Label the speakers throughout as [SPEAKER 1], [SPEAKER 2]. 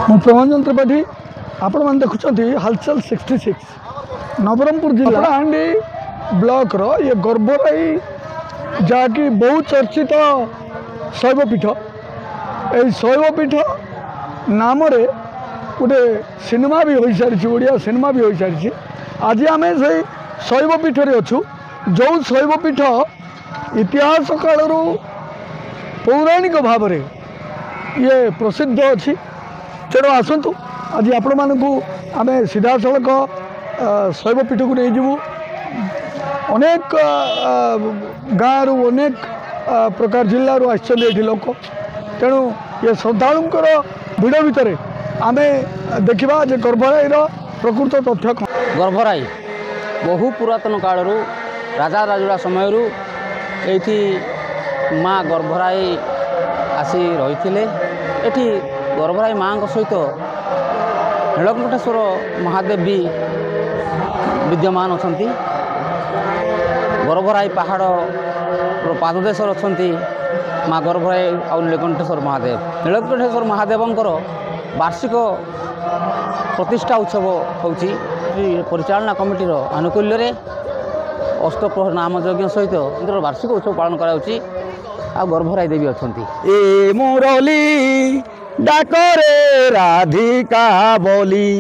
[SPEAKER 1] ମୁଁ ପ୍ରମୋଦ ତ୍ରିପାଠୀ ଆପଣମାନେ ଦେଖୁଛନ୍ତି ହାଲଚାଲ 66 ନବରଙ୍ଗପୁର ଜିଲ୍ଲା ହାଣ୍ଡି ବ୍ଲକର ये गर्भराई जहाँकि बहु चर्चित शैवपीठ यही शैवपीठ नाम गोटे सिनेमा भी हो सारी ओडिया सिनेमा भी हो सारी आज आम से शैवपीठ अच्छु जो शैवपीठ इतिहास काल पौराणिक भाव में ये प्रसिद्ध अच्छी तेणु आसतु आज आपण मानक आम सीधा सड़क शैवपीठ को नहीं जीवु अनेक गाँव अनेक प्रकार जिल्ला आसछन्ति लोक तेणु ये श्रद्धालुंकर भिड़ भितर आम देखा जे गर्भराई प्रकृत तथ्य
[SPEAKER 2] गर्भराई बहु पुरातन काल राजा राजुड़ा समय ये माँ गर्भराई आसी रही एठी गर्भराई माँ सहित नीलकंठेश्वर महादेव भी विद्यमान अच्छा गर्भराई पहाड़ पाददेशर अच्छा माँ गर्भराई और नीलकंठेश्वर महादेवंकर वार्षिक प्रतिष्ठा उत्सव होची परिचालना कमिटीर आनुकूल्य अष्टप्रहर नाम यज्ञ सहित वार्षिक उत्सव पालन कराउची आ गर्भराई देवी अच्छा
[SPEAKER 3] ए मुरली डाकरे राधिका बोली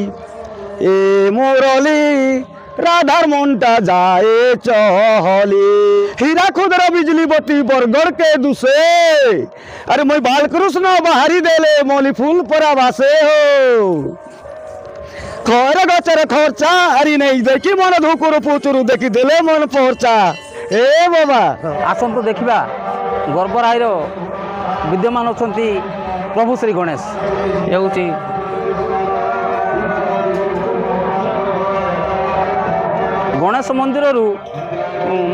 [SPEAKER 3] ए मुरली राधार मुंटा जाए चहली हीरा खुदरा बिजली बत्ती बरगढ़ के दुसे अरे मैं बालकृष्ण बाहरी देले मौली फूल परा बासे हो खर गचर खर्चा हरी नहीं देखी मन धुकुर पुचुरु देखी देले मन पहरचा ए बाबा
[SPEAKER 2] आसंतु देखिबा गर्भराईर विद्यमान अच्छा प्रभु श्री गणेश ये हूँ गणेश मंदिर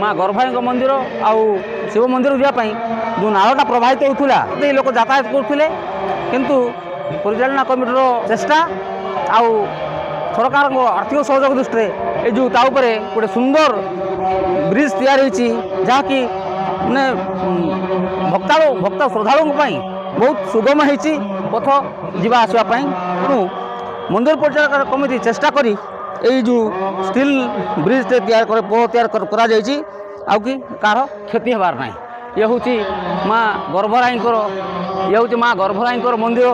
[SPEAKER 2] माँ गर्भराई मंदिर आउ शिव मंदिर जावाई जो नालटा प्रवाहित होता ये लोक यातायात करते किंतु परिचालना कमिटीर चेष्टा आउ सरकार आर्थिक सहयोग दृष्टि ये जो गोटे सुंदर ब्रिज तैयारी जहाँकि मैंने भक्त श्रद्धालुओं बहुत सुगम होती पथ जीवा आसवाई तेणु मंदिर परिचालन कमिटी चेष्टा करी ये जो स्टील ब्रिज तैयार पोह तैयार कि कार क्षति हबार ना ये हूँ माँ गर्भराई ये हूँ माँ गर्भराई मंदिर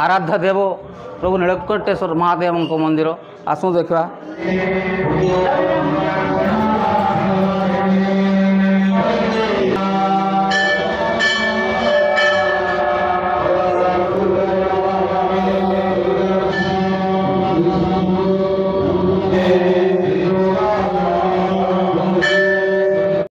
[SPEAKER 2] आराध्य देव प्रभु नीलकंठेश्वर महादेव मंदिर आसु देखा।